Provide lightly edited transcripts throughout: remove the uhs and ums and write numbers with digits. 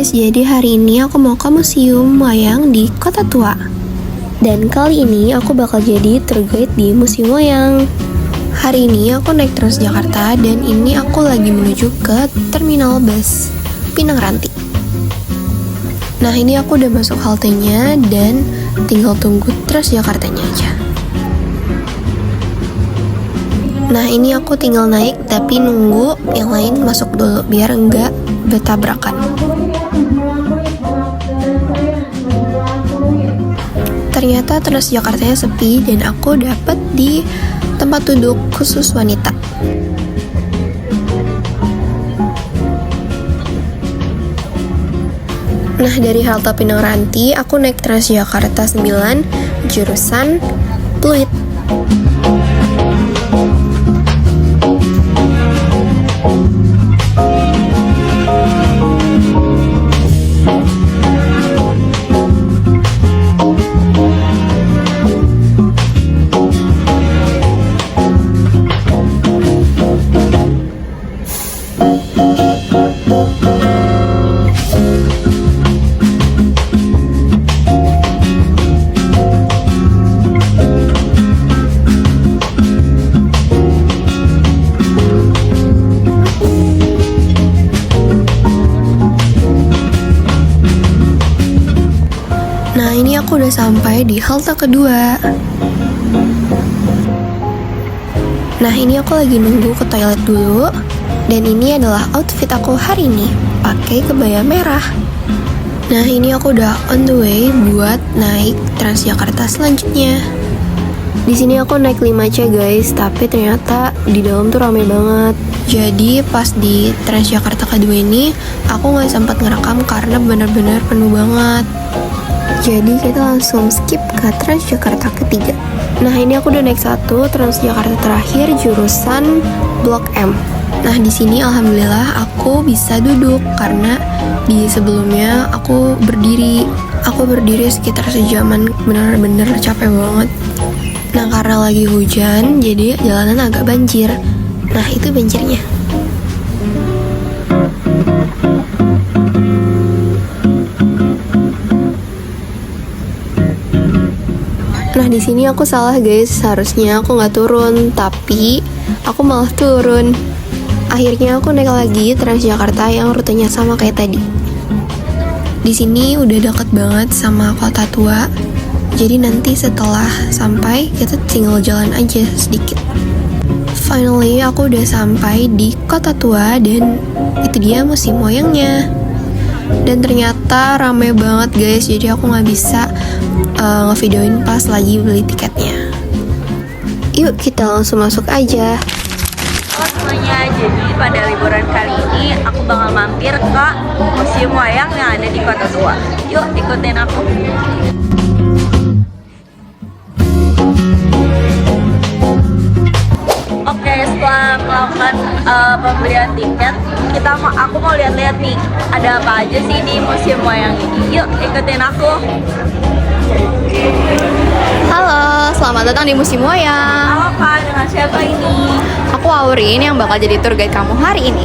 guys, jadi hari ini aku mau ke museum wayang di Kota Tua. Dan kali ini aku bakal jadi tour guide di museum wayang. Hari ini aku naik Transjakarta dan ini aku lagi menuju ke terminal bus Pinang Ranti. Nah, ini aku udah masuk haltenya dan tinggal tunggu Transjakartanya aja. Nah, ini aku tinggal naik tapi nunggu yang lain masuk dulu biar enggak bertabrakan. Ternyata Transjakartanya sepi dan aku dapet di tempat duduk khusus wanita. Nah, dari halte Pinang Ranti aku naik Transjakarta 9 jurusan Pluit. Nah, ini aku udah sampai di halte kedua. Nah, ini aku lagi nunggu ke toilet dulu. Dan ini adalah outfit aku hari ini, pakai kebaya merah. Nah, ini aku udah on the way buat naik Transjakarta selanjutnya. Di sini aku naik 5C guys, tapi ternyata di dalam tuh rame banget. Jadi pas di Transjakarta kedua ini, aku nggak sempat ngerekam karena bener-bener penuh banget. Jadi kita langsung skip ke Transjakarta ketiga. Nah, ini aku udah naik 1 Transjakarta terakhir jurusan Blok M. Nah, di sini alhamdulillah aku bisa duduk karena di sebelumnya aku berdiri. Aku berdiri sekitar sejaman, bener-bener capek banget. Nah, karena lagi hujan, jadi jalanan agak banjir. Nah, itu banjirnya. Nah, di sini aku salah guys, seharusnya aku nggak turun, tapi aku malah turun. Akhirnya aku naik lagi Transjakarta yang rutenya sama kayak tadi. Di sini udah deket banget sama Kota Tua, jadi nanti setelah sampai kita tinggal jalan aja sedikit. Finally, aku udah sampai di Kota Tua dan itu dia museum wayangnya. Dan ternyata rame banget guys, jadi aku nggak bisa ngevideoin pas lagi beli tiketnya. Yuk kita langsung masuk aja. Halo semuanya, jadi pada liburan kali ini aku bakal mampir ke museum wayang yang ada di Kota Tua. Yuk ikutin aku. Oke, setelah melakukan pembelian tiket, aku mau lihat-lihat nih ada apa aja sih di museum wayang ini. Yuk ikutin aku. Halo, selamat datang di Museum Wayang. Halo Kak, dengan siapa ini? Aku Aurin yang bakal jadi tour guide kamu hari ini.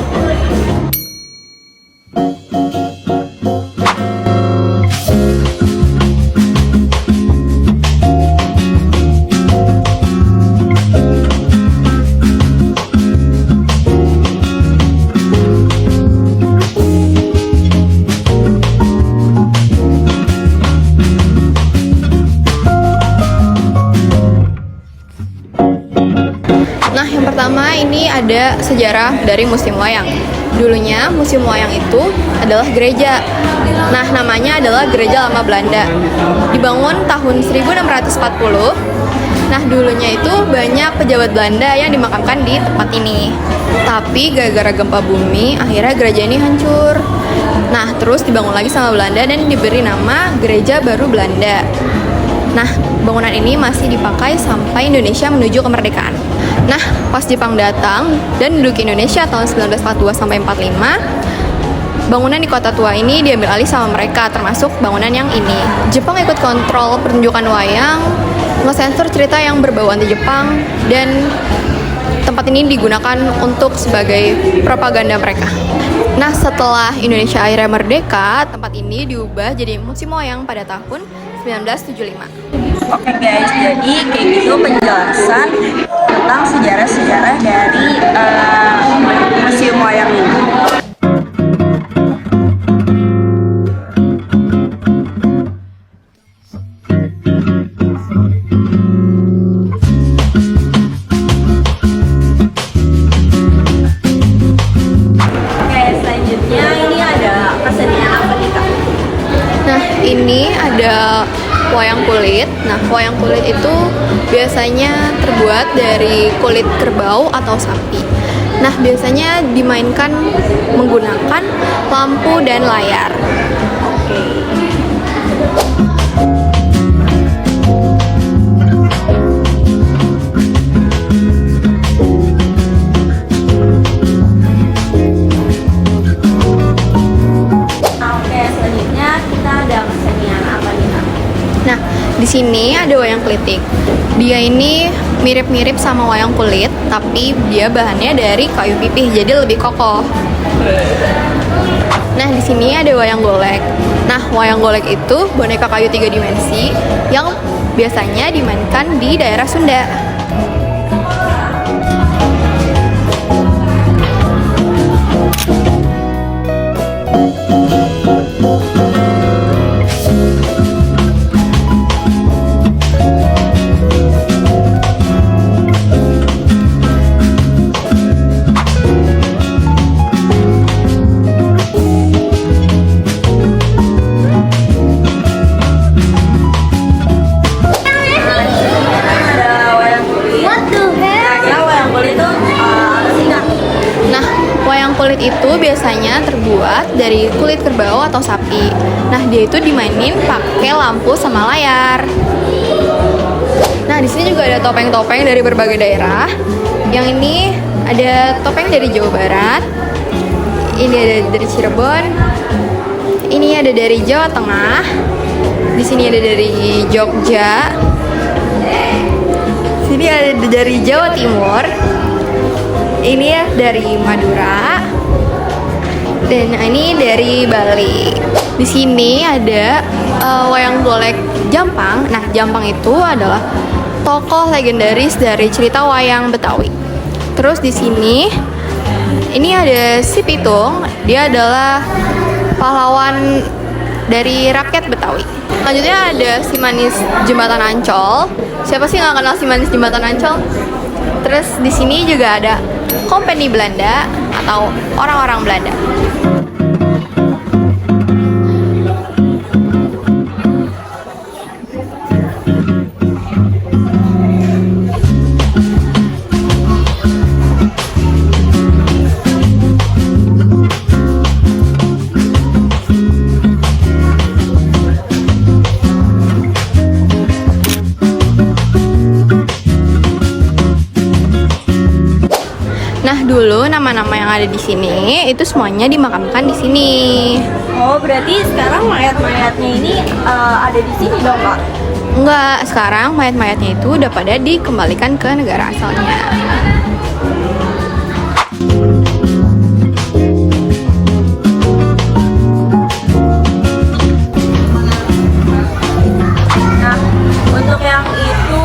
Nah, yang pertama ini ada sejarah dari Museum Wayang. Dulunya Museum Wayang itu adalah gereja. Nah, namanya adalah Gereja Lama Belanda. Dibangun tahun 1640. Nah, dulunya itu banyak pejabat Belanda yang dimakamkan di tempat ini. Tapi gara-gara gempa bumi, akhirnya gereja ini hancur. Nah, terus dibangun lagi sama Belanda dan diberi nama Gereja Baru Belanda. Nah, bangunan ini masih dipakai sampai Indonesia menuju kemerdekaan. Nah, pas Jepang datang dan menduduki Indonesia tahun 1942 sampai 45, bangunan di Kota Tua ini diambil alih sama mereka, termasuk bangunan yang ini. Jepang ikut kontrol pertunjukan wayang, ngesensor cerita yang berbau anti Jepang, dan tempat ini digunakan untuk sebagai propaganda mereka. Nah, setelah Indonesia akhirnya merdeka, tempat ini diubah jadi Museum Wayang pada tahun 1975. Oke guys, jadi kayak gitu penjelasan tentang sejarah-sejarah dari Museum Wayang ini. Oke, selanjutnya ini ada kesenian apa nih Kak? Nah, ini ada wayang kulit. Nah, wayang kulit itu biasanya terbuat dari kulit kerbau atau sapi. Nah, biasanya dimainkan menggunakan lampu dan layar. Oke. Oke, selanjutnya kita ada kesenian apa nih Kak? Nah, di sini ada wayang klitik. Dia ini mirip-mirip sama wayang kulit, tapi dia bahannya dari kayu pipih, jadi lebih kokoh. Nah, di sini ada wayang golek. Nah, wayang golek itu boneka kayu 3 dimensi yang biasanya dimainkan di daerah Sunda. Ada wayang kulit. Kira-kira wayang kulit itu apa sih Kak? Nah, wayang kulit itu biasanya terbuat dari kulit kerbau atau sapi. Nah, dia itu dimainin pakai lampu sama layar. Nah, di sini juga ada topeng-topeng dari berbagai daerah. Yang ini ada topeng dari Jawa Barat. Ini ada dari Cirebon. Ini ada dari Jawa Tengah. Di sini ada dari Jogja. Sini ada dari Jawa Timur. Ini ya dari Madura. Dan ini dari Bali. Di sini ada wayang golek Jampang. Nah, Jampang itu adalah tokoh legendaris dari cerita wayang Betawi. Terus di sini ini ada si Pitung. Dia adalah pahlawan dari rakyat Betawi. Selanjutnya ada si Manis Jembatan Ancol. Siapa sih nggak kenal si Manis Jembatan Ancol? Terus di sini juga ada Company Belanda atau orang-orang Belanda. Nah, dulu nama-nama yang ada di sini itu semuanya dimakamkan di sini. Oh, berarti sekarang mayat-mayatnya ini ada di sini dong Kak? Enggak, sekarang mayat-mayatnya itu udah pada dikembalikan ke negara asalnya. Nah, untuk yang itu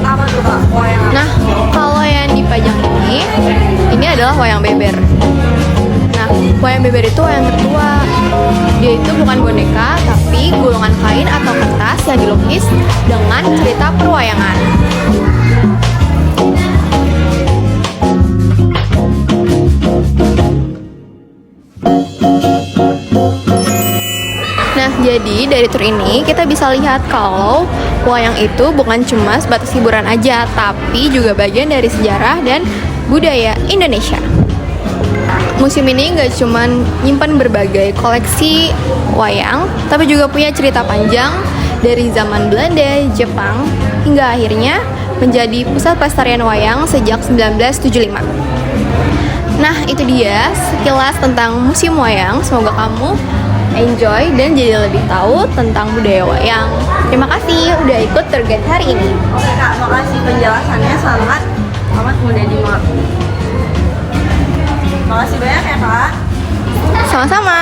apa tuh Kak? Wayang apa? Nah, kalau yang dipajang ini adalah wayang beber. Nah, wayang beber itu wayang tertua. Dia itu bukan boneka, tapi gulungan kain atau kertas yang dilukis dengan cerita perwayangan. Nah, jadi dari tur ini kita bisa lihat kalau wayang itu bukan cuma sebatas hiburan aja, tapi juga bagian dari sejarah dan budaya Indonesia. Museum ini nggak cuma nyimpan berbagai koleksi wayang, tapi juga punya cerita panjang dari zaman Belanda, Jepang, hingga akhirnya menjadi pusat pelestarian wayang sejak 1975. Nah, itu dia sekilas tentang Museum Wayang. Semoga kamu enjoy dan jadi lebih tahu tentang budaya wayang. Terima kasih udah ikut tour guide hari ini. Oke Kak, makasih penjelasannya sangat amat mudah dimengerti. Makasih banyak ya kak. Sama-sama.